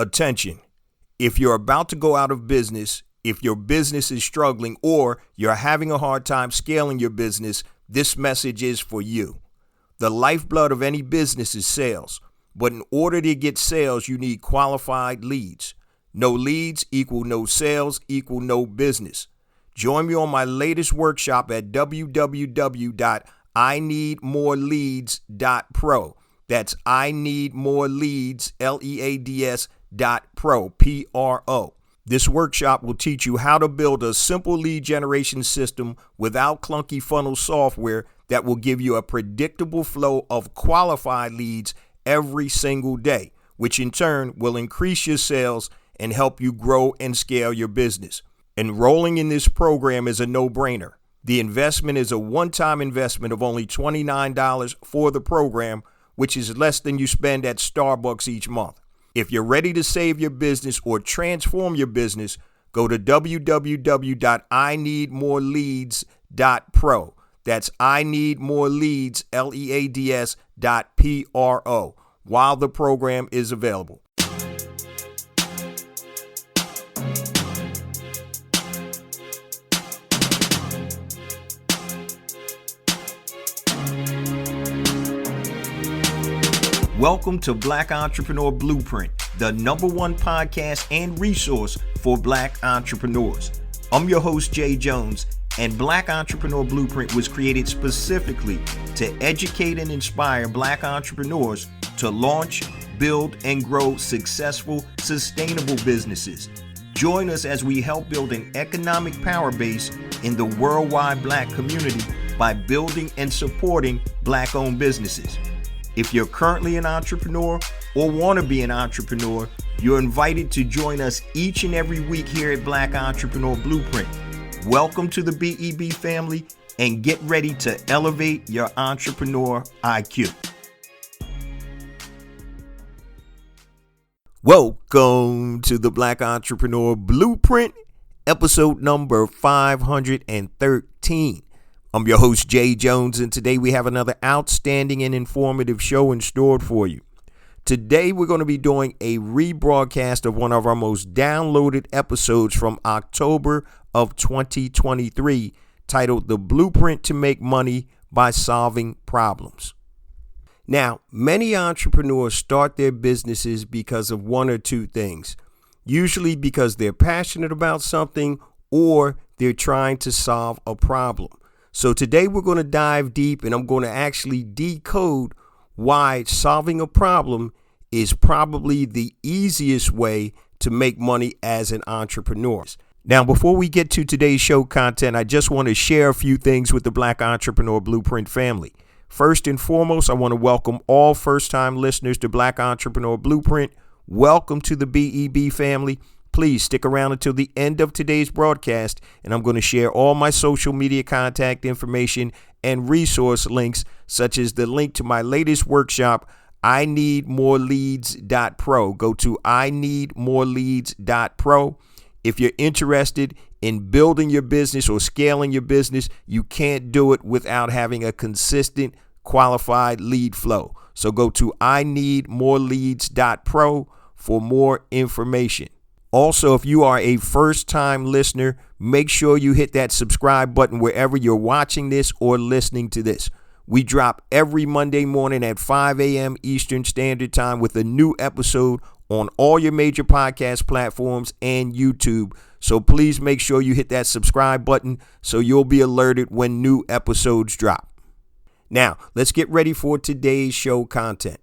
Attention. If you're about to go out of business, if your business is struggling, or you're having a hard time scaling your business, this message is for you. The lifeblood of any business is sales. But in order to get sales, you need qualified leads. No leads equal no sales equal no business. Join me on my latest workshop at www.ineedmoreleads.pro. That's ineedmoreleads, LEADS.pro, P-R-O. This workshop will teach you how to build a simple lead generation system without clunky funnel software that will give you a predictable flow of qualified leads every single day, which in turn will increase your sales and help you grow and scale your business. Enrolling in this program is a no-brainer. The investment is a one-time investment of only $29 for the program, which is less than you spend at Starbucks each month. If you're ready to save your business or transform your business, go to www.ineedmoreleads.pro. That's ineedmoreleads, LEADS.pro, while the program is available. Welcome to Black Entrepreneur Blueprint, the #1 podcast and resource for Black entrepreneurs. I'm your host, Jay Jones, and Black Entrepreneur Blueprint was created specifically to educate and inspire Black entrepreneurs to launch, build, and grow successful, sustainable businesses. Join us as we help build an economic power base in the worldwide Black community by building and supporting Black-owned businesses. If you're currently an entrepreneur or want to be an entrepreneur, you're invited to join us each and every week here at Black Entrepreneur Blueprint. Welcome to the BEB family and get ready to elevate your entrepreneur IQ. Welcome to the Black Entrepreneur Blueprint, episode number 513. I'm your host, Jay Jones, and today we have another outstanding and informative show in store for you. Today, we're going to be doing a rebroadcast of one of our most downloaded episodes from October of 2023, titled The Blueprint to Make Money by Solving Problems. Now, many entrepreneurs start their businesses because of one or two things, usually because they're passionate about something or they're trying to solve a problem. So today we're going to dive deep and I'm going to actually decode why solving a problem is probably the easiest way to make money as an entrepreneur. Now, before we get to today's show content, I just want to share a few things with the Black Entrepreneur Blueprint family. First and foremost, I want to welcome all first-time listeners to Black Entrepreneur Blueprint. Welcome to the BEB family. Please stick around until the end of today's broadcast, and I'm going to share all my social media contact information and resource links, such as the link to my latest workshop, ineedmoreleads.pro. Go to ineedmoreleads.pro. If you're interested in building your business or scaling your business, you can't do it without having a consistent, qualified lead flow. So go to ineedmoreleads.pro for more information. Also, if you are a first-time listener, make sure you hit that subscribe button wherever you're watching this or listening to this. We drop every Monday morning at 5 a.m. Eastern Standard Time with a new episode on all your major podcast platforms and YouTube. So please make sure you hit that subscribe button so you'll be alerted when new episodes drop. Now, let's get ready for today's show content.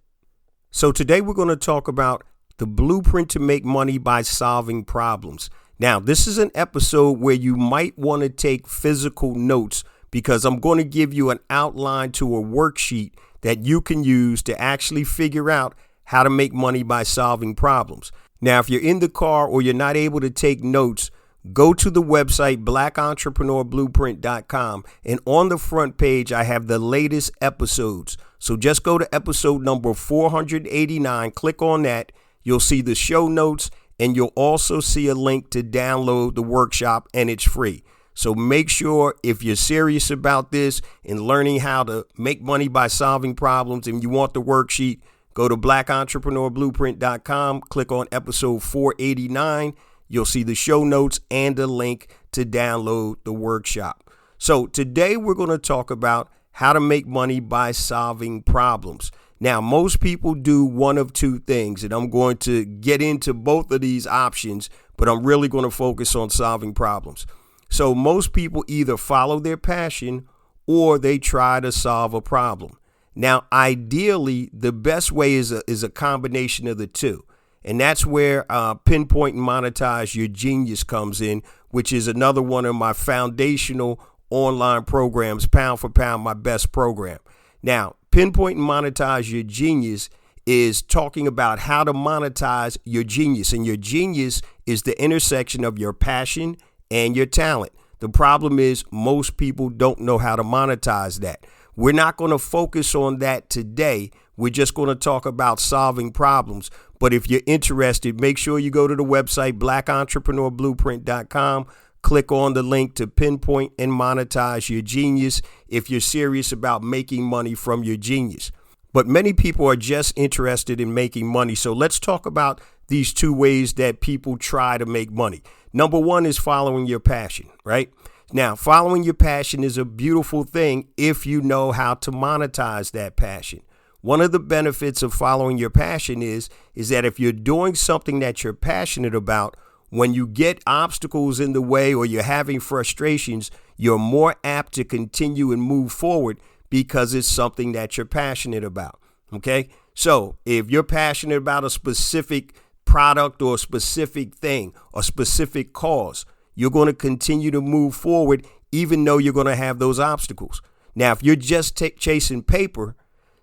So today we're going to talk about the blueprint to make money by solving problems. Now, this is an episode where you might want to take physical notes because I'm going to give you an outline to a worksheet that you can use to actually figure out how to make money by solving problems. Now, if you're in the car or you're not able to take notes, go to the website blackentrepreneurBlueprint.com, and on the front page, I have the latest episodes. So just go to episode number 489, click on that. You'll see the show notes, and you'll also see a link to download the workshop, and it's free. So make sure if you're serious about this and learning how to make money by solving problems and you want the worksheet, Go to blackentrepreneurblueprint.com, click on episode 489. You'll see the show notes and a link to download the workshop. So today we're going to talk about how to make money by solving problems. Now, most people do one of two things, and I'm going to get into both of these options, but I'm really going to focus on solving problems. So most people either follow their passion or they try to solve a problem. Now, ideally, the best way is a combination of the two. And that's where pinpoint and monetize your genius comes in, which is another one of my foundational online programs, pound for pound, my best program. Now, pinpoint and monetize your genius is talking about how to monetize your genius. And your genius is the intersection of your passion and your talent. The problem is most people don't know how to monetize that. We're not going to focus on that today. We're just going to talk about solving problems. But if you're interested, make sure you go to the website, blackentrepreneurblueprint.com. Click on the link to pinpoint and monetize your genius if you're serious about making money from your genius. But many people are just interested in making money. So let's talk about these two ways that people try to make money. Number one is following your passion, right? Now, following your passion is a beautiful thing if you know how to monetize that passion. One of the benefits of following your passion is that if you're doing something that you're passionate about, when you get obstacles in the way or you're having frustrations, you're more apt to continue and move forward because it's something that you're passionate about. Okay. So if you're passionate about a specific product or a specific thing or specific cause, you're going to continue to move forward, even though you're going to have those obstacles. Now, if you're just chasing paper,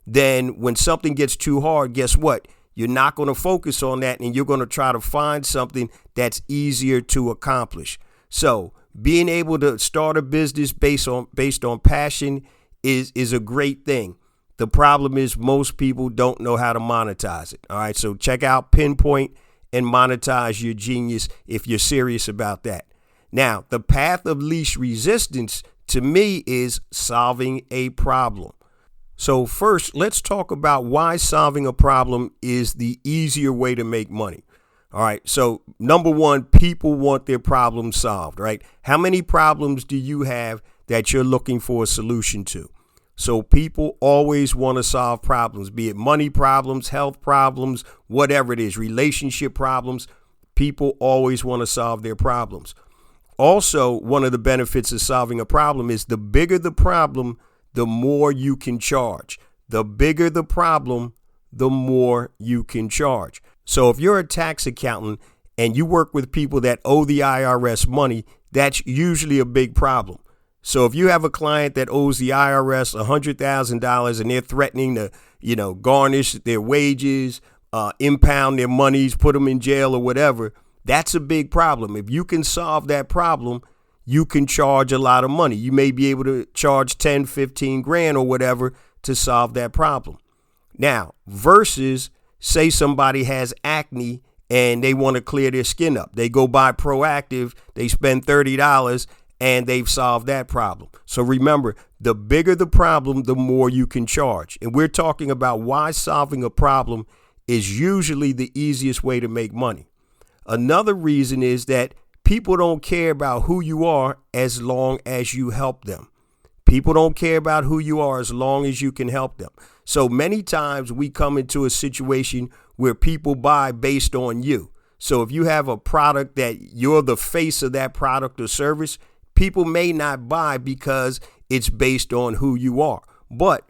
then when something gets too hard, guess what? You're not going to focus on that, and you're going to try to find something that's easier to accomplish. So being able to start a business based on passion is a great thing. The problem is most people don't know how to monetize it. All right. So check out Pinpoint and Monetize Your Genius if you're serious about that. Now, the path of least resistance to me is solving a problem. So first, let's talk about why solving a problem is the easier way to make money. All right. So number one, people want their problems solved, right? How many problems do you have that you're looking for a solution to? So people always want to solve problems, be it money problems, health problems, whatever it is, relationship problems. People always want to solve their problems. Also, one of the benefits of solving a problem is the bigger the problem, the more you can charge. The bigger the problem, the more you can charge. So if you're a tax accountant and you work with people that owe the IRS money, that's usually a big problem. So if you have a client that owes the IRS $100,000 and they're threatening to, garnish their wages, impound their monies, put them in jail or whatever, that's a big problem. If you can solve that problem, you can charge a lot of money. You may be able to charge 10, 15 grand or whatever to solve that problem. Now, versus say somebody has acne and they want to clear their skin up. They go buy Proactive, they spend $30 and they've solved that problem. So remember, the bigger the problem, the more you can charge. And we're talking about why solving a problem is usually the easiest way to make money. Another reason is that people don't care about who you are as long as you help them. People don't care about who you are as long as you can help them. So many times we come into a situation where people buy based on you. So if you have a product that you're the face of that product or service, people may not buy because it's based on who you are. But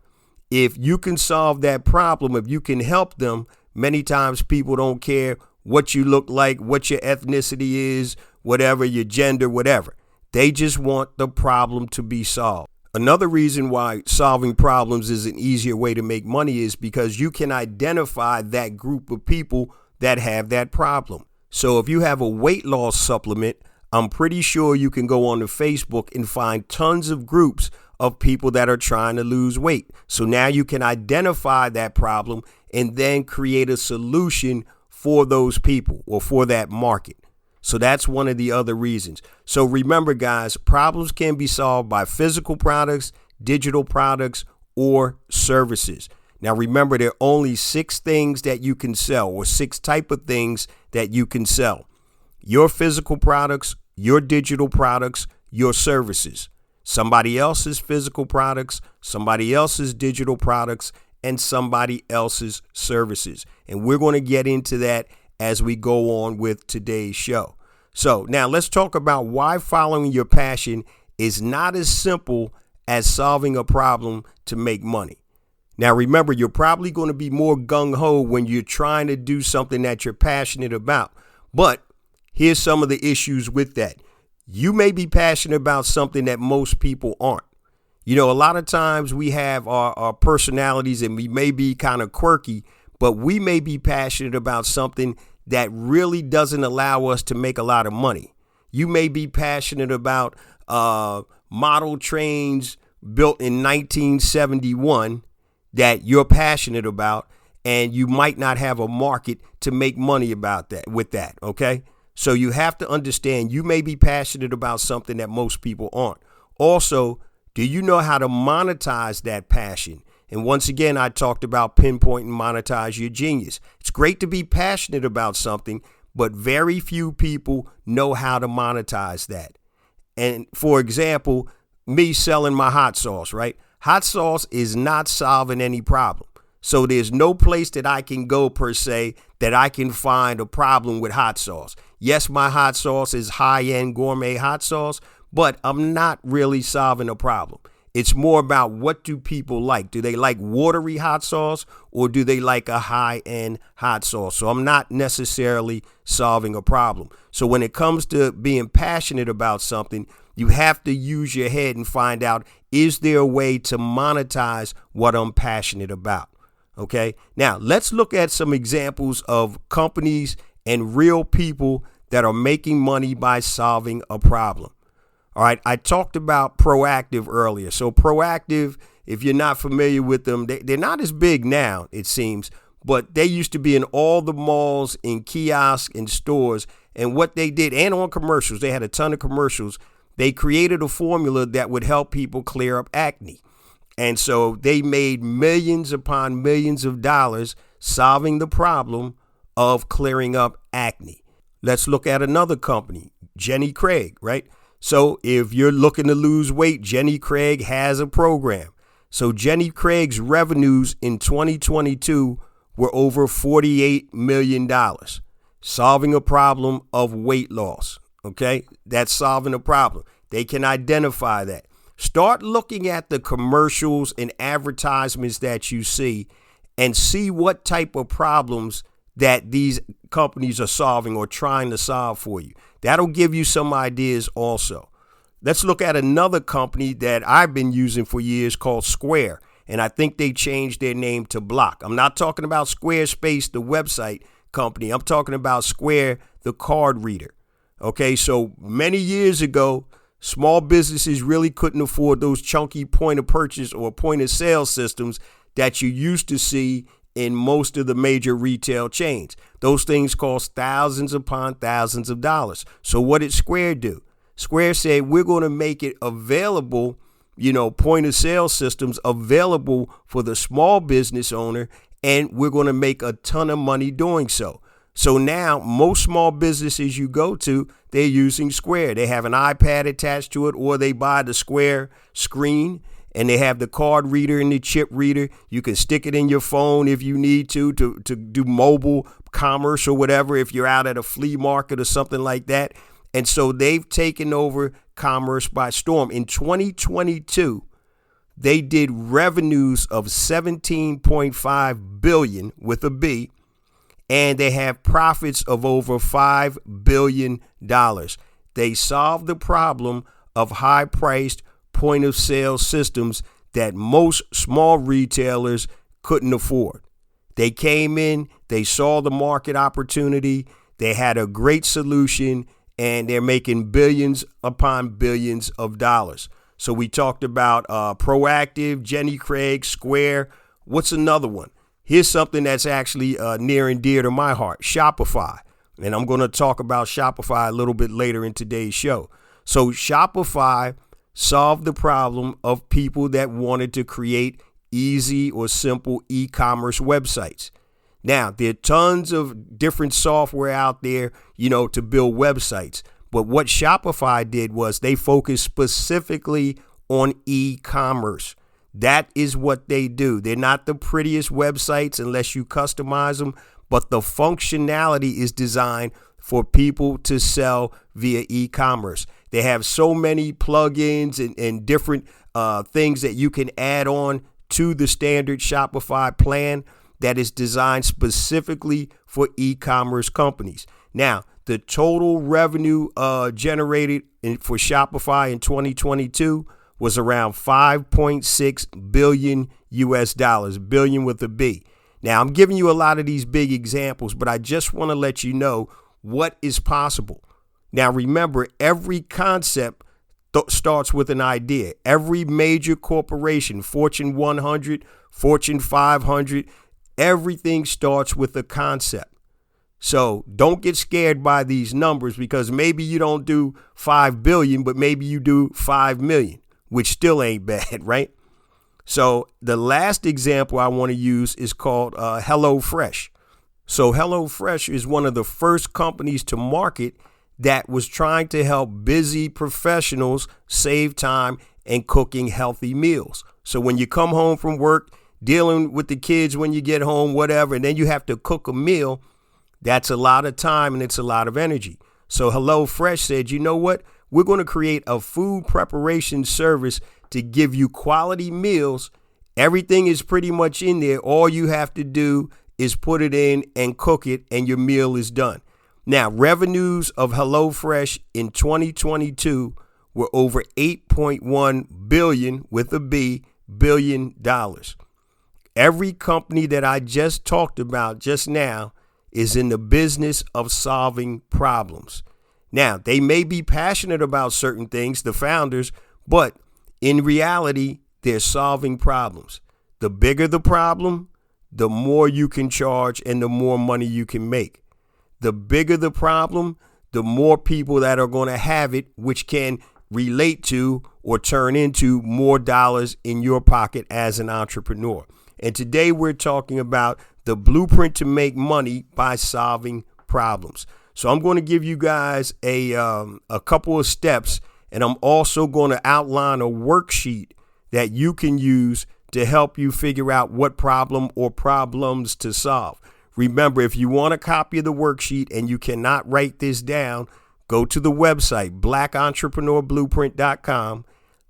if you can solve that problem, if you can help them, many times people don't care what you look like, what your ethnicity is, whatever, your gender, whatever. They just want the problem to be solved. Another reason why solving problems is an easier way to make money is because you can identify that group of people that have that problem. So if you have a weight loss supplement, I'm pretty sure you can go on to Facebook and find tons of groups of people that are trying to lose weight. So now you can identify that problem and then create a solution for those people or for that market. So that's one of the other reasons. So remember, guys, problems can be solved by physical products, digital products, or services. Now, remember, there are only 6 things that you can sell, or 6 type of things that you can sell: your physical products, your digital products, your services, somebody else's physical products, somebody else's digital products, and somebody else's services. And we're going to get into that as we go on with today's show. So now let's talk about why following your passion is not as simple as solving a problem to make money. Now, remember, you're probably going to be more gung-ho when you're trying to do something that you're passionate about. But here's some of the issues with that. You may be passionate about something that most people aren't. You know, a lot of times we have our personalities and we may be kind of quirky, but we may be passionate about something that really doesn't allow us to make a lot of money. You may be passionate about model trains built in 1971 that you're passionate about, and you might not have a market to make money about that with that. Okay. So you have to understand you may be passionate about something that most people aren't. Also, do you know how to monetize that passion? And once again, I talked about pinpoint and monetize your genius. It's great to be passionate about something, but very few people know how to monetize that. And for example, me selling my hot sauce, right? Hot sauce is not solving any problem. So there's no place that I can go per se that I can find a problem with hot sauce. Yes, my hot sauce is high-end gourmet hot sauce, but I'm not really solving a problem. It's more about, what do people like? Do they like watery hot sauce, or do they like a high-end hot sauce? So I'm not necessarily solving a problem. So when it comes to being passionate about something, you have to use your head and find out, is there a way to monetize what I'm passionate about? Okay. Now let's look at some examples of companies and real people that are making money by solving a problem. All right. I talked about Proactive earlier. So Proactive, if you're not familiar with them, they're not as big now, it seems, but they used to be in all the malls, in kiosks, in stores. And what they did, and on commercials, they had a ton of commercials. They created a formula that would help people clear up acne. And so they made millions upon millions of dollars solving the problem of clearing up acne. Let's look at another company, Jenny Craig, right? So if you're looking to lose weight, Jenny Craig has a program. So Jenny Craig's revenues in 2022 were over $48 million, solving a problem of weight loss. Okay, that's solving a problem. They can identify that. Start looking at the commercials and advertisements that you see and see what type of problems that these companies are solving or trying to solve for you. That'll give you some ideas also. Let's look at another company that I've been using for years called Square, and I think they changed their name to Block. I'm not talking about Squarespace, the website company. I'm talking about Square, the card reader. Okay, so many years ago, small businesses really couldn't afford those chunky point of purchase or point of sale systems that you used to see in most of the major retail chains. Those things cost thousands upon thousands of dollars. So what did Square do? Square said, we're going to make it available, point of sale systems available for the small business owner, and we're going to make a ton of money doing so. So now most small businesses you go to, they're using Square. They have an iPad attached to it, or they buy the Square screen, and they have the card reader and the chip reader. You can stick it in your phone if you need to do mobile commerce or whatever, if you're out at a flea market or something like that. And so they've taken over commerce by storm. In 2022, they did revenues of $17.5 billion with a B, and they have profits of over $5 billion. They solved the problem of high-priced point-of-sale systems that most small retailers couldn't afford. They came in, they saw the market opportunity, they had a great solution, and they're making billions upon billions of dollars. So we talked about Proactive, Jenny Craig, Square. What's another one? Here's something that's actually near and dear to my heart, Shopify. And I'm going to talk about Shopify a little bit later in today's show. So Shopify solved the problem of people that wanted to create easy or simple e-commerce websites. Now, there are tons of different software out there, to build websites. But what Shopify did was they focused specifically on e-commerce. That is what they do. They're not the prettiest websites unless you customize them, but the functionality is designed for people to sell via e-commerce. They have so many plugins and different things that you can add on to the standard Shopify plan that is designed specifically for e-commerce companies. Now, the total revenue generated for Shopify in 2022 was around 5.6 billion US dollars, billion with a B. Now, I'm giving you a lot of these big examples, but I just want to let you know what is possible. Now, remember, every concept starts with an idea. Every major corporation, Fortune 100, Fortune 500, everything starts with a concept. So don't get scared by these numbers, because maybe you don't do 5 billion, but maybe you do 5 million, which still ain't bad, right? So the last example I want to use is called HelloFresh. So HelloFresh is one of the first companies to market that was trying to help busy professionals save time and cooking healthy meals. So when you come home from work, dealing with the kids when you get home, whatever, and then you have to cook a meal, that's a lot of time and it's a lot of energy. So HelloFresh said, you know what? We're going to create a food preparation service to give you quality meals. Everything is pretty much in there. All you have to do is put it in and cook it, and your meal is done. Now, revenues of HelloFresh in 2022 were over 8.1 billion with a B, billion dollars. Every company that I just talked about just now is in the business of solving problems. Now, they may be passionate about certain things, the founders, but in reality, they're solving problems. The bigger the problem, the more you can charge and the more money you can make. The bigger the problem, the more people that are going to have it, which can relate to or turn into more dollars in your pocket as an entrepreneur. And today we're talking about the blueprint to make money by solving problems. So I'm going to give you guys a couple of steps, and I'm also going to outline a worksheet that you can use to help you figure out what problem or problems to solve. Remember, if you want a copy of the worksheet and you cannot write this down, go to the website, blackentrepreneurblueprint.com.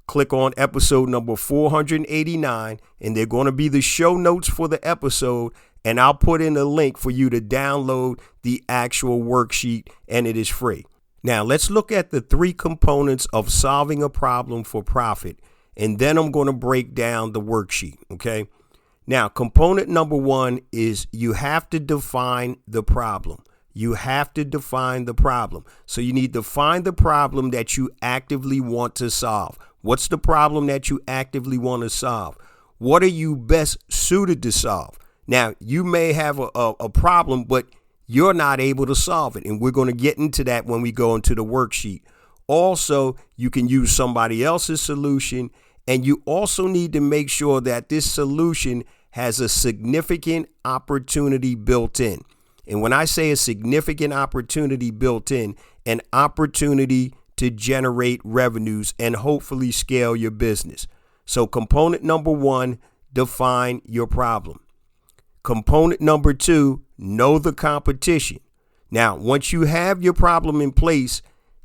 Click on episode number 489, and they're going to be the show notes for the episode, and I'll put in a link for you to download the actual worksheet, and it is free. Now, let's look at the three components of solving a problem for profit, and then I'm going to break down the worksheet, okay? Now, component number one is you have to define the problem. You have to define the problem. So you need to find the problem that you actively want to solve. What's the problem that you actively want to solve? What are you best suited to solve? Now, you may have a problem, but you're not able to solve it. And we're going to get into that when we go into the worksheet. Also, you can use somebody else's solution. And you also need to make sure that this solution has a significant opportunity built in. And when I say a significant opportunity built in, an opportunity to generate revenues and hopefully scale your business. So component number one, define your problem. Component number two, know the competition. Now, once you have your problem in place,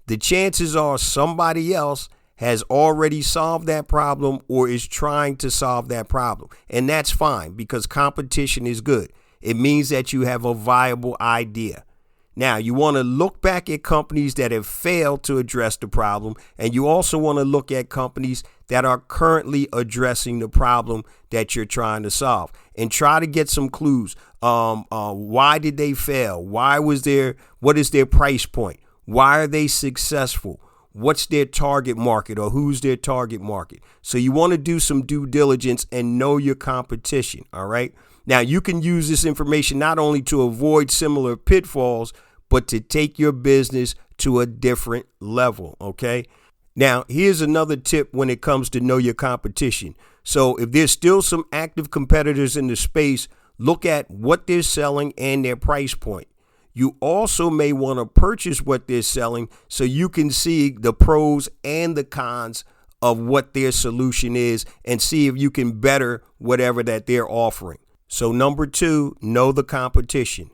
the chances are somebody else has already solved that problem or is trying to solve that problem. And that's fine, because competition is good. It means that you have a viable idea. Now, you want to look back at companies that have failed to address the problem, and you also want to look at companies that are currently addressing the problem that you're trying to solve, and try to get some clues. Why did they fail? What is their price point? Why are they successful? What's their target market, or who's their target market? So you want to do some due diligence and know your competition. All right. Now, you can use this information not only to avoid similar pitfalls, but to take your business to a different level. OK. Now, here's another tip when it comes to know your competition. So if there's still some active competitors in the space, look at what they're selling and their price point. You also may want to purchase what they're selling so you can see the pros and the cons of what their solution is and see if you can better whatever that they're offering. So number 2, know the competition.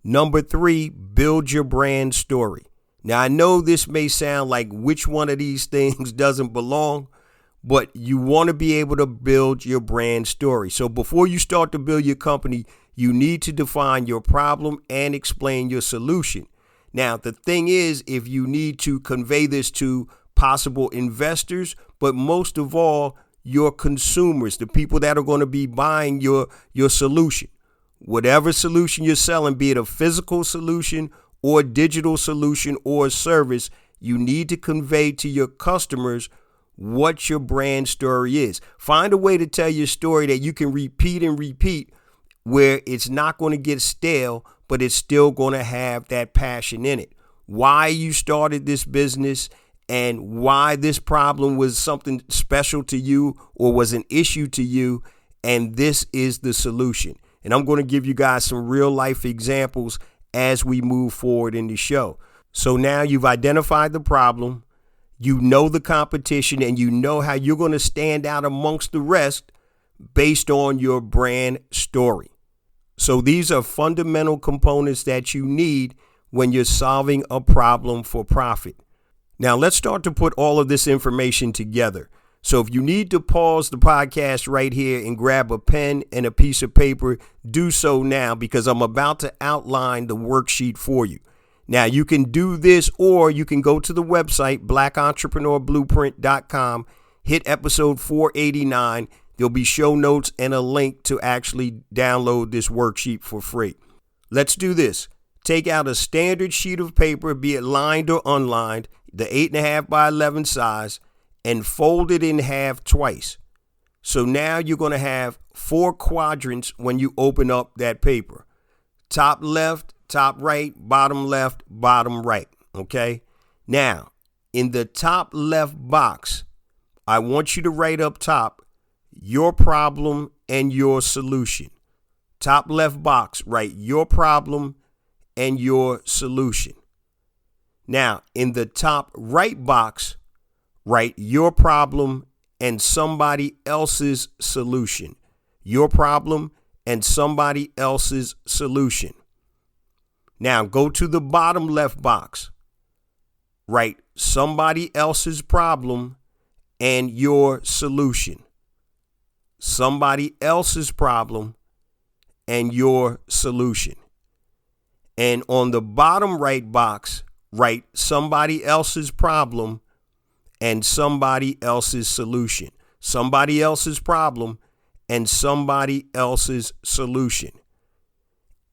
Number 3, build your brand story. Now, I know this may sound like which one of these things doesn't belong, but you want to be able to build your brand story. So before you start to build your company, you need to define your problem and explain your solution. Now, the thing is, if you need to convey this to possible investors, but most of all, your consumers, the people that are going to be buying your solution, whatever solution you're selling, be it a physical solution or a digital solution or a service, you need to convey to your customers what your brand story is. Find a way to tell your story that you can repeat and repeat, where it's not going to get stale, but it's still going to have that passion in it. Why you started this business and why this problem was something special to you or was an issue to you, and this is the solution. And I'm going to give you guys some real life examples as we move forward in the show. So now you've identified the problem, you know the competition, and you know how you're going to stand out amongst the rest based on your brand story. So these are fundamental components that you need when you're solving a problem for profit. Now let's start to put all of this information together. So if you need to pause the podcast right here and grab a pen and a piece of paper, do so now, because I'm about to outline the worksheet for you. Now you can do this, or you can go to the website, blackentrepreneurblueprint.com, hit episode 489. There'll be show notes and a link to actually download this worksheet for free. Let's do this. Take out a standard sheet of paper, be it lined or unlined, the 8.5 by 11 size, and fold it in half twice. So now you're going to have 4 quadrants when you open up that paper. Top left, top right, bottom left, bottom right. Okay. Now, in the top left box, I want you to write up top your problem and your solution. Top left box, write your problem and your solution. Now, in the top right box, write your problem and somebody else's solution. Your problem and somebody else's solution. Now, go to the bottom left box. Write somebody else's problem and your solution. Somebody else's problem and your solution. And on the bottom right box, write somebody else's problem and somebody else's solution. Somebody else's problem and somebody else's solution.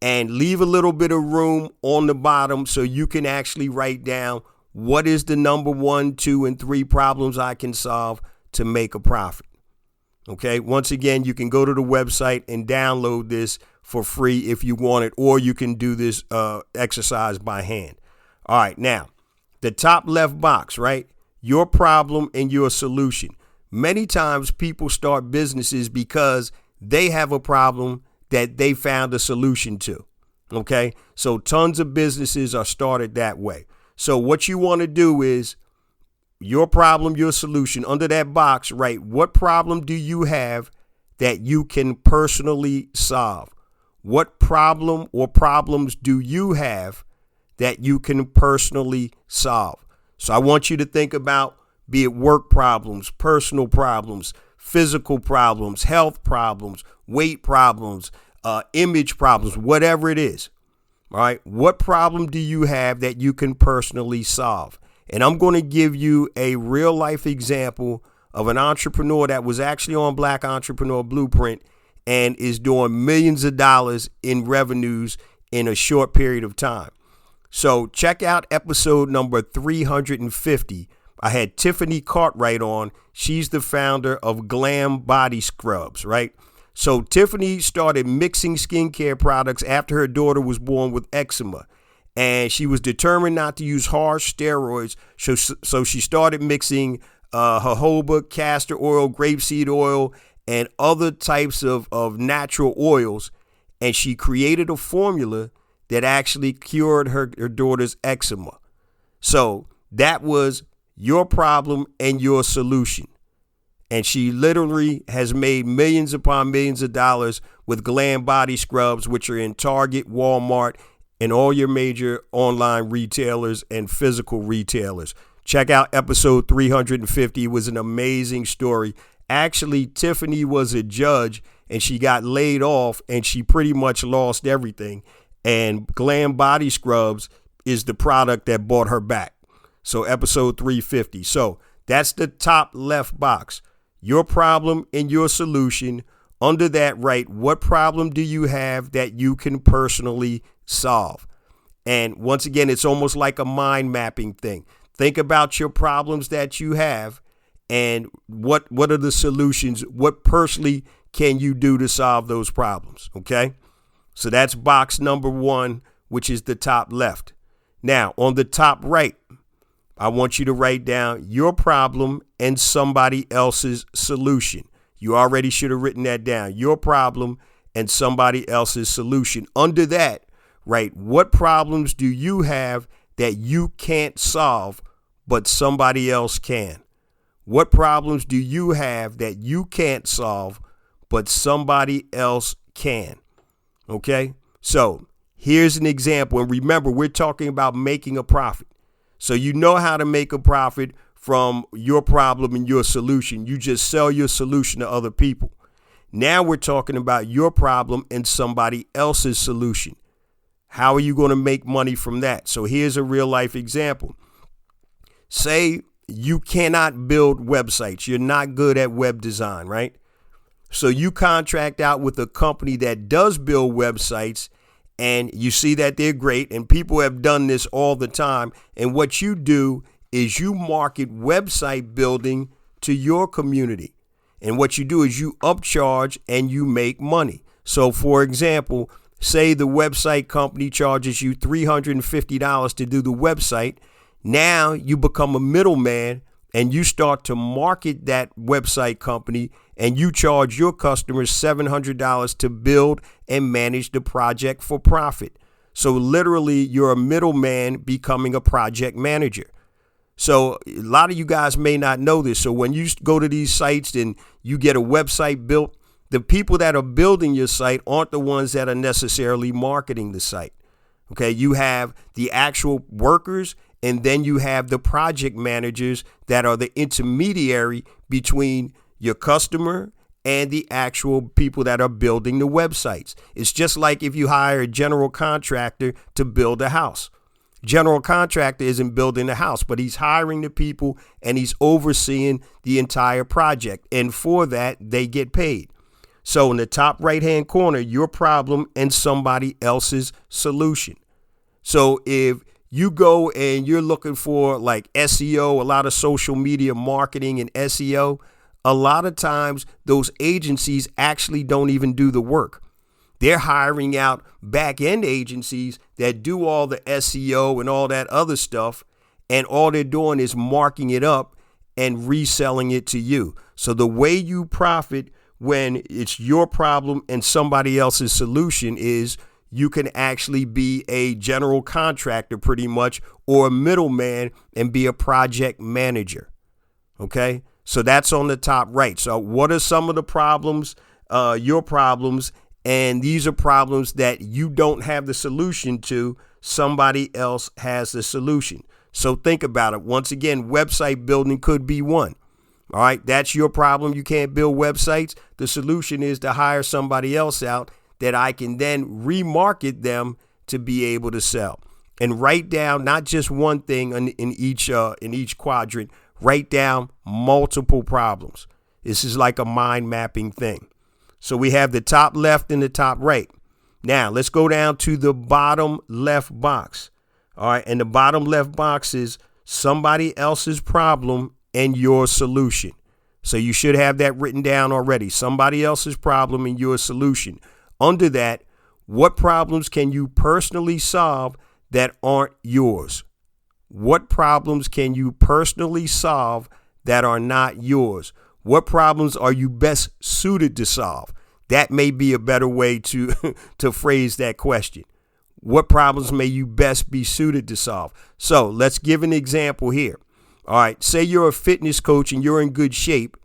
And leave a little bit of room on the bottom so you can actually write down what is the number 1, 2, and 3 problems I can solve to make a profit. Okay, once again, you can go to the website and download this for free if you want it, or you can do this exercise by hand. All right, now, the top left box, right? Your problem and your solution. Many times people start businesses because they have a problem that they found a solution to. Okay, so tons of businesses are started that way. So what you want to do is your problem, your solution. Under that box, write what problem do you have that you can personally solve? What problem or problems do you have that you can personally solve? So I want you to think about, be it work problems, personal problems, physical problems, health problems, weight problems, image problems, whatever it is. All right. What problem do you have that you can personally solve? And I'm going to give you a real life example of an entrepreneur that was actually on Black Entrepreneur Blueprint and is doing millions of dollars in revenues in a short period of time. So check out episode number 350. I had Tiffany Cartwright on. She's the founder of Glam Body Scrubs, right? So Tiffany started mixing skincare products after her daughter was born with eczema. And she was determined not to use harsh steroids. So she started mixing jojoba, castor oil, grapeseed oil, and other types of natural oils. And she created a formula that actually cured her daughter's eczema. So that was your problem and your solution. And she literally has made millions upon millions of dollars with Glam body scrubs, which are in Target, Walmart, and all your major online retailers and physical retailers. Check out episode 350. It was an amazing story. Actually, Tiffany was a judge and she got laid off and she pretty much lost everything. And Glam body scrubs is the product that brought her back. So episode 350. So that's the top left box. Your problem and your solution. Under that, write what problem do you have that you can personally solve? And once again, it's almost like a mind mapping thing. Think about your problems that you have and what are the solutions? What personally can you do to solve those problems? Okay, so that's box number one, which is the top left. Now, on the top right, I want you to write down your problem and somebody else's solution. You already should have written that down. Your problem and somebody else's solution. Under that, write what problems do you have that you can't solve, but somebody else can? What problems do you have that you can't solve, but somebody else can? Okay, so here's an example. And remember, we're talking about making a profit. So you know how to make a profit from your problem and your solution. You just sell your solution to other people. Now we're talking about your problem and somebody else's solution. How are you going to make money from that? So here's a real life example. Say you cannot build websites. You're not good at web design, right? So you contract out with a company that does build websites, and you see that they're great, and people have done this all the time. And what you do is you market website building to your community. And what you do is you upcharge and you make money. So for example, say the website company charges you $350 to do the website. Now you become a middleman and you start to market that website company, and you charge your customers $700 to build and manage the project for profit. So literally you're a middleman becoming a project manager. So a lot of you guys may not know this. So when you go to these sites and you get a website built, the people that are building your site aren't the ones that are necessarily marketing the site. Okay, you have the actual workers, and then you have the project managers that are the intermediary between your customer and the actual people that are building the websites. It's just like if you hire a general contractor to build a house. General contractor isn't building the house, but he's hiring the people and he's overseeing the entire project. And for that, they get paid. So in the top right-hand corner, your problem and somebody else's solution. So if you go and you're looking for like SEO, a lot of social media marketing and SEO, a lot of times those agencies actually don't even do the work. They're hiring out back-end agencies that do all the SEO and all that other stuff, and all they're doing is marking it up and reselling it to you. So the way you profit when it's your problem and somebody else's solution is you can actually be a general contractor pretty much, or a middleman, and be a project manager. Okay, so that's on the top right. So what are some of the problems, your problems? And these are problems that you don't have the solution to. Somebody else has the solution. So think about it. Once again, website building could be one. All right, that's your problem. You can't build websites. The solution is to hire somebody else out that I can then remarket them to be able to sell. And write down not just one thing in each quadrant. Write down multiple problems. This is like a mind mapping thing. So we have the top left and the top right. Now let's go down to the bottom left box. All right, and the bottom left box is somebody else's problem and your solution. So you should have that written down already. Somebody else's problem and your solution. Under that, what problems can you personally solve that aren't yours? What problems can you personally solve that are not yours? What problems are you best suited to solve? That may be a better way to to phrase that question. What problems may you best be suited to solve? So let's give an example here. All right, say you're a fitness coach and you're in good shape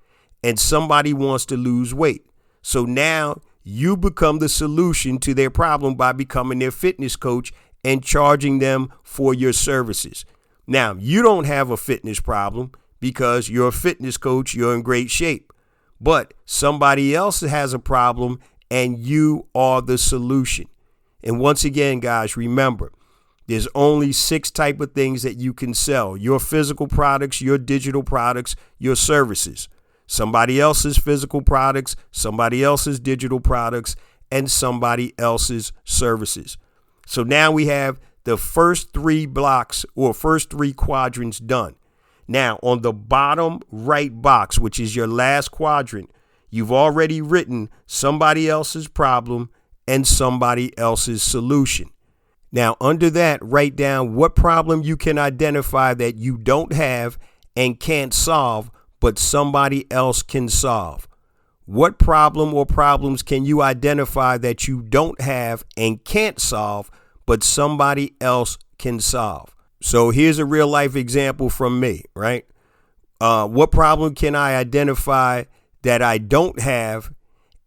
and somebody wants to lose weight. So now you become the solution to their problem by becoming their fitness coach and charging them for your services. Now, you don't have a fitness problem because you're a fitness coach, you're in great shape. But somebody else has a problem and you are the solution. And once again, guys, remember, there's only 6 types of things that you can sell: your physical products, your digital products, your services, somebody else's physical products, somebody else's digital products, and somebody else's services. So now we have the first 3 blocks or first 3 quadrants done. Now, on the bottom right box, which is your last quadrant, you've already written somebody else's problem and somebody else's solution. Now, under that, write down what problem you can identify that you don't have and can't solve, but somebody else can solve. What problem or problems can you identify that you don't have and can't solve, but somebody else can solve? So here's a real life example from me, right? What problem can I identify that I don't have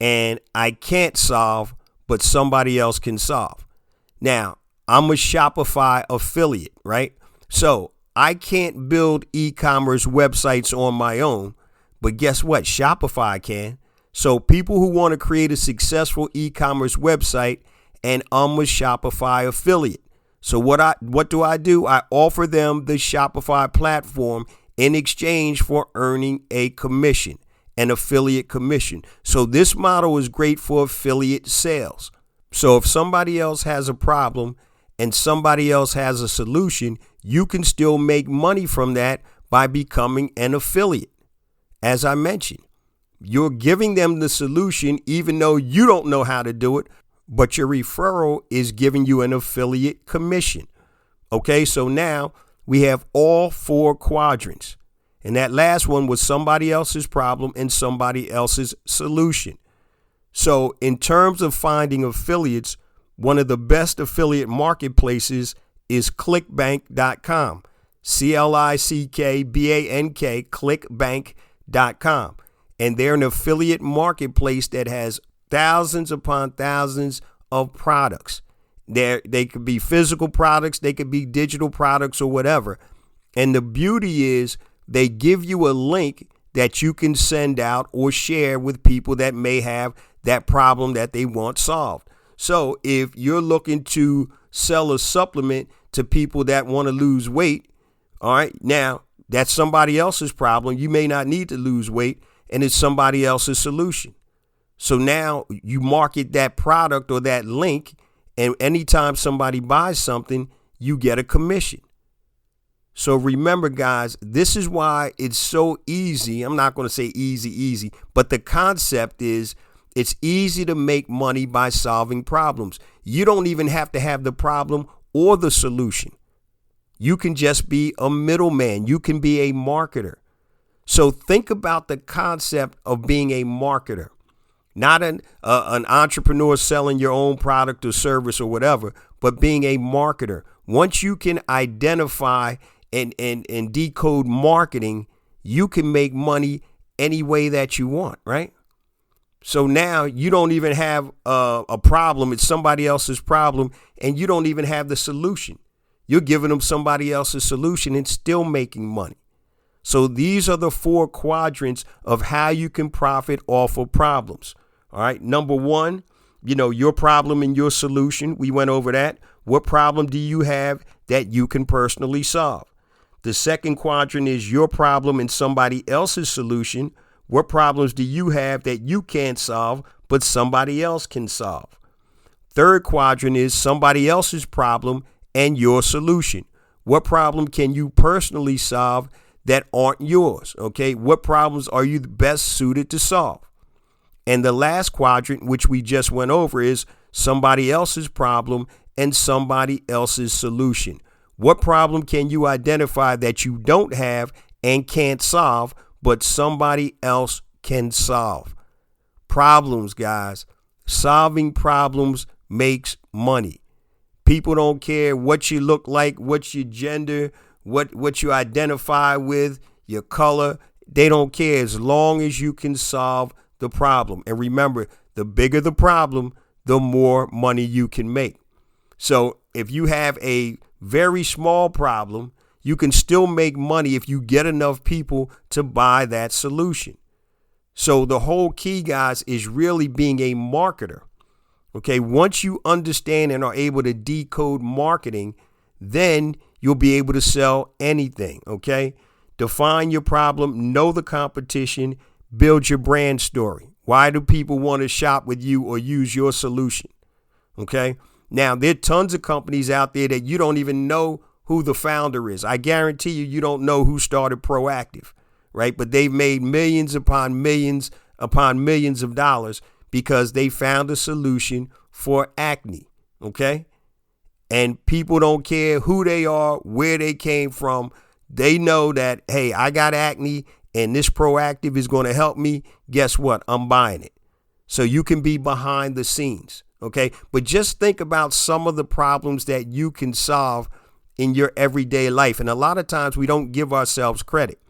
and I can't solve, but somebody else can solve? Now, I'm a Shopify affiliate, right? So I can't build e-commerce websites on my own, but guess what? Shopify can. So people who want to create a successful e-commerce website, and I'm a Shopify affiliate. So what do? I offer them the Shopify platform in exchange for earning a commission, an affiliate commission. So this model is great for affiliate sales. So if somebody else has a problem and somebody else has a solution, you can still make money from that by becoming an affiliate. As I mentioned, you're giving them the solution even though you don't know how to do it, but your referral is giving you an affiliate commission. Okay, so now we have all 4 quadrants. And that last one was somebody else's problem and somebody else's solution. So in terms of finding affiliates, one of the best affiliate marketplaces is clickbank.com. CLICKBANK, clickbank.com. And they're an affiliate marketplace that has thousands upon thousands of products. They could be physical products, they could be digital products or whatever. And the beauty is they give you a link that you can send out or share with people that may have that problem that they want solved. So if you're looking to sell a supplement to people that want to lose weight, all right, now that's somebody else's problem. You may not need to lose weight, and it's somebody else's solution. So now you market that product or that link, and anytime somebody buys something, you get a commission. So remember, guys, this is why it's so easy. I'm not going to say easy, but the concept is it's easy to make money by solving problems. You don't even have to have the problem or the solution. You can just be a middleman. You can be a marketer. So think about the concept of being a marketer, not an entrepreneur selling your own product or service or whatever, but being a marketer. Once you can identify and decode marketing, you can make money any way that you want, right? So now you don't even have a problem. It's somebody else's problem, and you don't even have the solution. You're giving them somebody else's solution and still making money. So these are the 4 quadrants of how you can profit off of problems. All right. Number 1, your problem and your solution. We went over that. What problem do you have that you can personally solve? The second quadrant is your problem and somebody else's solution. What problems do you have that you can't solve, but somebody else can solve? Third quadrant is somebody else's problem and your solution. What problem can you personally solve that aren't yours? Okay, what problems are you the best suited to solve? And the last quadrant, which we just went over, is somebody else's problem and somebody else's solution. What problem can you identify that you don't have and can't solve, but somebody else can solve. Problems, guys. Solving problems makes money. People don't care what you look like, what's your gender, what you identify with, your color. They don't care as long as you can solve the problem. And remember, the bigger the problem, the more money you can make. So if you have a very small problem, you can still make money if you get enough people to buy that solution. So the whole key, guys, is really being a marketer. Okay, once you understand and are able to decode marketing, then you'll be able to sell anything. Okay, define your problem, know the competition, build your brand story. Why do people want to shop with you or use your solution? Okay, now there are tons of companies out there that you don't even know who the founder is. I guarantee you don't know who started Proactive, right? But they've made millions upon millions of dollars because they found a solution for acne, okay? And people don't care who they are, where they came from. They know that, hey, I got acne and this Proactive is going to help me. Guess what? I'm buying it. So you can be behind the scenes, okay? But just think about some of the problems that you can solve in your everyday life. And a lot of times we don't give ourselves credit.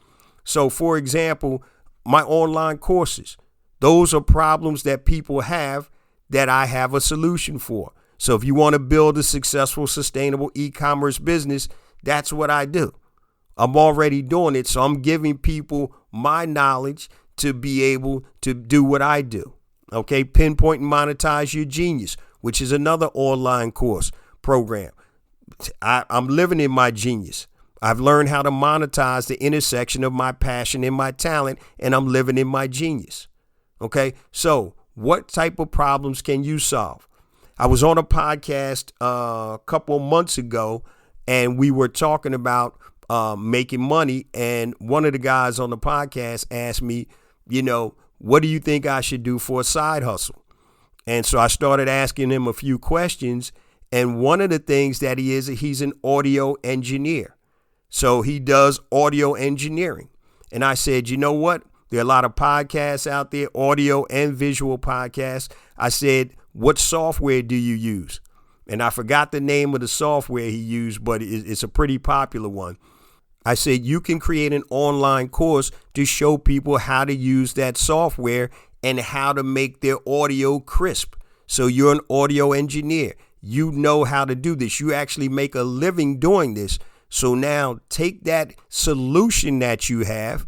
So, for example, my online courses, those are problems that people have that I have a solution for. So if you want to build a successful, sustainable e-commerce business, that's what I do. I'm already doing it. So I'm giving people my knowledge to be able to do what I do. Okay. Pinpoint and monetize your genius, which is another online course program. I'm living in my genius. I've learned how to monetize the intersection of my passion and my talent, and I'm living in my genius. Okay, so what type of problems can you solve? I was on a podcast a couple of months ago, and we were talking about making money. And one of the guys on the podcast asked me, what do you think I should do for a side hustle? And so I started asking him a few questions. And one of the things that he's an audio engineer. So he does audio engineering. And I said, you know what? There are a lot of podcasts out there, audio and visual podcasts. I said, what software do you use? And I forgot the name of the software he used, but it's a pretty popular one. I said, you can create an online course to show people how to use that software and how to make their audio crisp. So you're an audio engineer. You know how to do this. You actually make a living doing this. So now take that solution that you have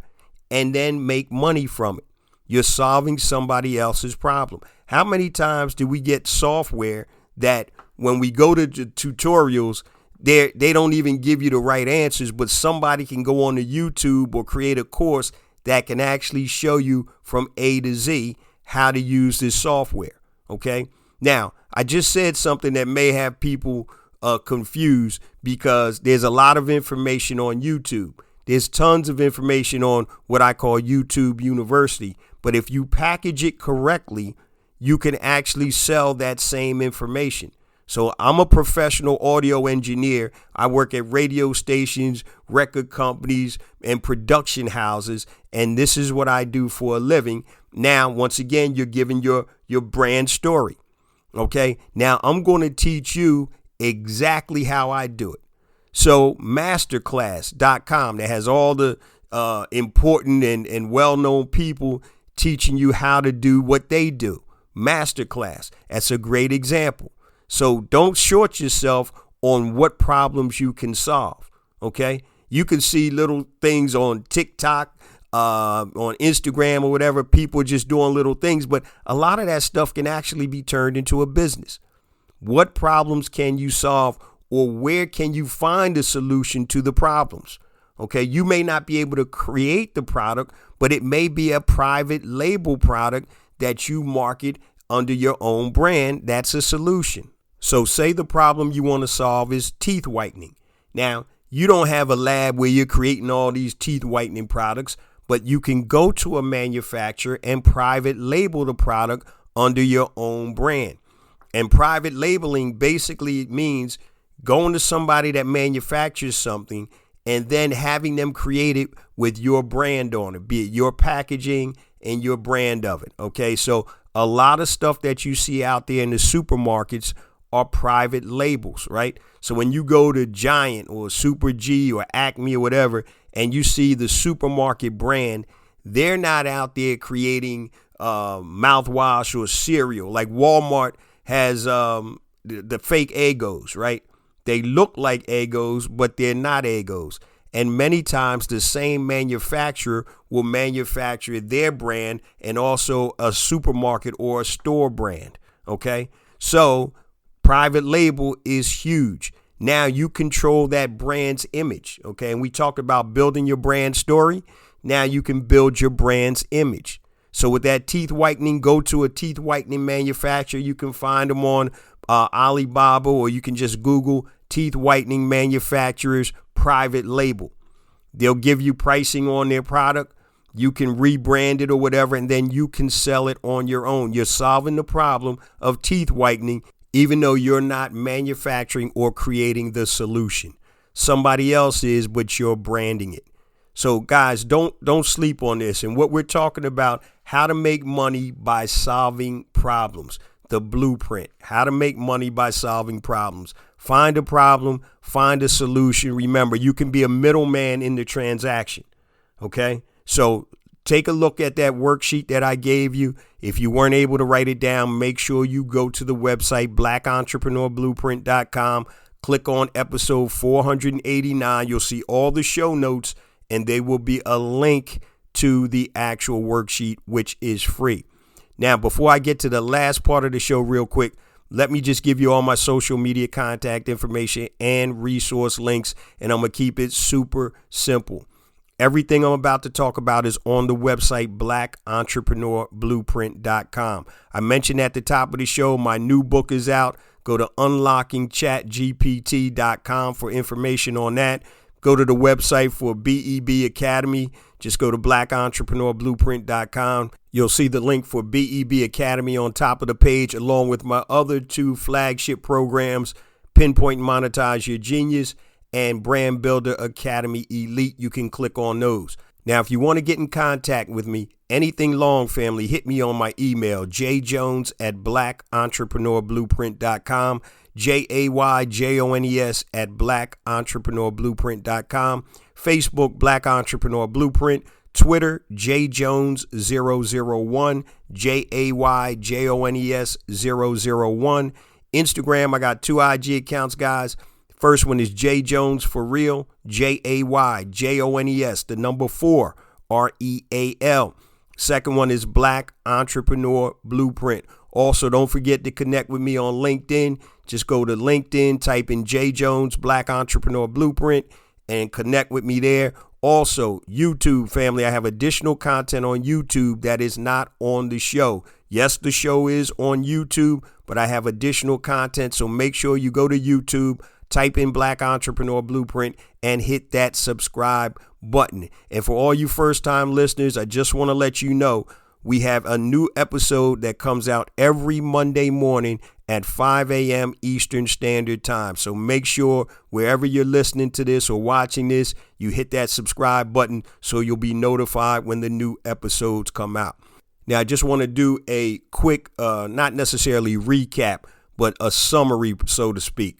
and then make money from it. You're solving somebody else's problem. How many times do we get software that when we go to tutorials, they don't even give you the right answers, but somebody can go on to YouTube or create a course that can actually show you from A to Z how to use this software. Okay. Now, I just said something that may have people confused because there's a lot of information on YouTube. There's tons of information on what I call YouTube University. But if you package it correctly, you can actually sell that same information. So I'm a professional audio engineer. I work at radio stations, record companies, and production houses. And this is what I do for a living. Now, once again, you're giving your brand story. Okay. Now I'm going to teach you exactly how I do it. So masterclass.com that has all the important and well-known people teaching you how to do what they do. Masterclass. That's a great example. So don't short yourself on what problems you can solve. Okay. You can see little things on TikTok, on Instagram or whatever. People just doing little things, but a lot of that stuff can actually be turned into a business. What problems can you solve, or where can you find a solution to the problems? Okay. You may not be able to create the product, but it may be a private label product that you market under your own brand. That's a solution. So say the problem you want to solve is teeth whitening. Now, you don't have a lab where you're creating all these teeth whitening products, but you can go to a manufacturer and private label the product under your own brand. And private labeling basically means going to somebody that manufactures something and then having them created with your brand on it, be it your packaging and your brand of it. Okay, so a lot of stuff that you see out there in the supermarkets are private labels, right? So when you go to Giant or Super G or Acme or whatever, and you see the supermarket brand, they're not out there creating mouthwash or cereal. Like Walmart has the fake Eggos, right? They look like Eggos, but they're not Eggos. And many times the same manufacturer will manufacture their brand and also a supermarket or a store brand. Okay, so private label is huge. Now you control that brand's image. Okay, and we talked about building your brand story. Now you can build your brand's image. So with that teeth whitening, go to a teeth whitening manufacturer. You can find them on Alibaba, or you can just Google teeth whitening manufacturers private label. They'll give you pricing on their product. You can rebrand it or whatever, and then you can sell it on your own. You're solving the problem of teeth whitening, even though you're not manufacturing or creating the solution. Somebody else is, but you're branding it. So guys, don't sleep on this. And what we're talking about, how to make money by solving problems. The blueprint, how to make money by solving problems. Find a problem, find a solution. Remember, you can be a middleman in the transaction. Okay, so take a look at that worksheet that I gave you. If you weren't able to write it down, make sure you go to the website, blackentrepreneurblueprint.com. Click on episode 489. You'll see all the show notes, and there will be a link to the actual worksheet, which is free. Now, before I get to the last part of the show real quick, let me just give you all my social media contact information and resource links, and I'm going to keep it super simple. Everything I'm about to talk about is on the website, blackentrepreneurblueprint.com. I mentioned at the top of the show, my new book is out. Go to unlockingchatgpt.com for information on that. Go to the website for BEB Academy. Just go to blackentrepreneurblueprint.com. You'll see the link for BEB Academy on top of the page, along with my other two flagship programs, Pinpoint and Monetize Your Genius and Brand Builder Academy Elite. You can click on those. Now, if you want to get in contact with me, anything long, family, hit me on my email, jjones@blackentrepreneurblueprint.com, JAYJONES@blackentrepreneurblueprint.com, Facebook, Black Entrepreneur Blueprint, Twitter, jjones001, JAYJONES001. Instagram, I got two IG accounts, guys. First one is J Jones for real, JAYJONES, the number 4, REAL. Second one is Black Entrepreneur Blueprint. Also, don't forget to connect with me on LinkedIn. Just go to LinkedIn, type in J Jones, Black Entrepreneur Blueprint, and connect with me there. Also, YouTube, family, I have additional content on YouTube that is not on the show. Yes, the show is on YouTube, but I have additional content, so make sure you go to YouTube, type in Black Entrepreneur Blueprint, and hit that subscribe button. And for all you first-time listeners, I just want to let you know we have a new episode that comes out every Monday morning at 5 a.m. Eastern Standard Time. So make sure wherever you're listening to this or watching this, you hit that subscribe button so you'll be notified when the new episodes come out. Now, I just want to do a quick, not necessarily recap, but a summary, so to speak.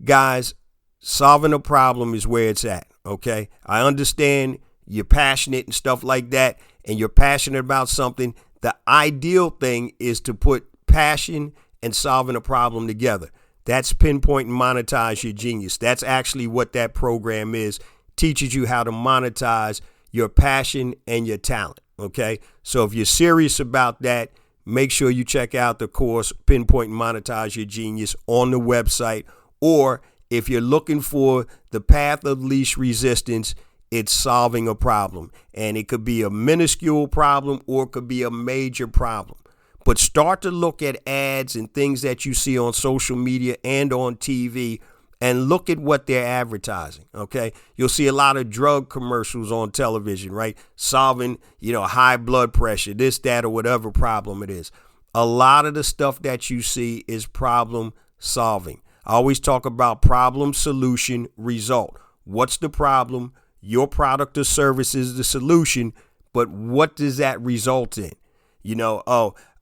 Guys, solving a problem is where it's at, okay? I understand you're passionate and stuff like that, and you're passionate about something. The ideal thing is to put passion and solving a problem together. That's Pinpoint and Monetize Your Genius. That's actually what that program is. Teaches you how to monetize your passion and your talent, okay? So if you're serious about that, make sure you check out the course, Pinpoint and Monetize Your Genius, on the website. Or if you're looking for the path of least resistance, it's solving a problem. And it could be a minuscule problem or it could be a major problem. But start to look at ads and things that you see on social media and on TV and look at what they're advertising, okay? You'll see a lot of drug commercials on television, right? Solving, high blood pressure, this, that, or whatever problem it is. A lot of the stuff that you see is problem solving. I always talk about problem, solution, result. What's the problem? Your product or service is the solution, but what does that result in?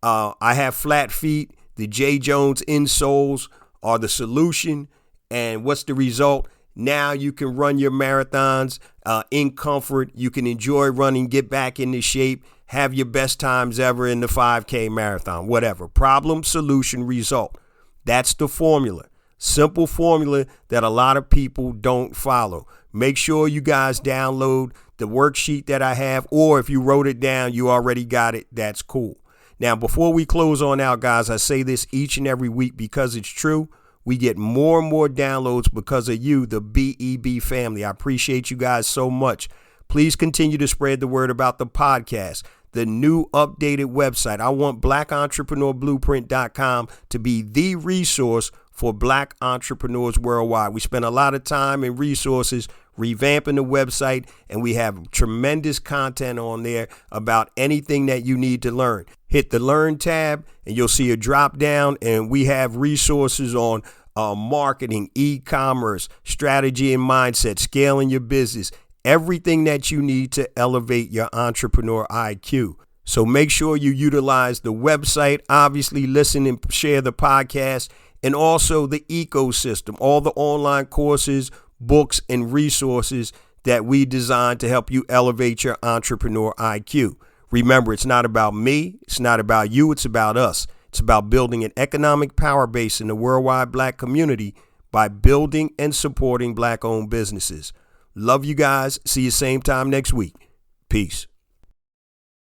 I have flat feet. The J. Jones insoles are the solution. And what's the result? Now you can run your marathons in comfort. You can enjoy running, get back into shape, have your best times ever in the 5K marathon, whatever. Problem, solution, result. That's the formula. Simple formula that a lot of people don't follow. Make sure you guys download the worksheet that I have, or if you wrote it down, you already got it. That's cool. Now, before we close on out, guys, I say this each and every week because it's true. We get more and more downloads because of you, the BEB family. I appreciate you guys so much. Please continue to spread the word about the podcast, the new updated website. I want blackentrepreneurblueprint.com to be the resource for Black entrepreneurs worldwide. We spend a lot of time and resources revamping the website, and we have tremendous content on there about anything that you need to learn. Hit the Learn tab, and you'll see a drop down, and we have resources on marketing, e-commerce, strategy and mindset, scaling your business, everything that you need to elevate your entrepreneur IQ. So make sure you utilize the website, obviously listen and share the podcast, and also the ecosystem, all the online courses, books, and resources that we designed to help you elevate your entrepreneur IQ. Remember, it's not about me. It's not about you. It's about us. It's about building an economic power base in the worldwide Black community by building and supporting Black-owned businesses. Love you guys. See you same time next week. Peace.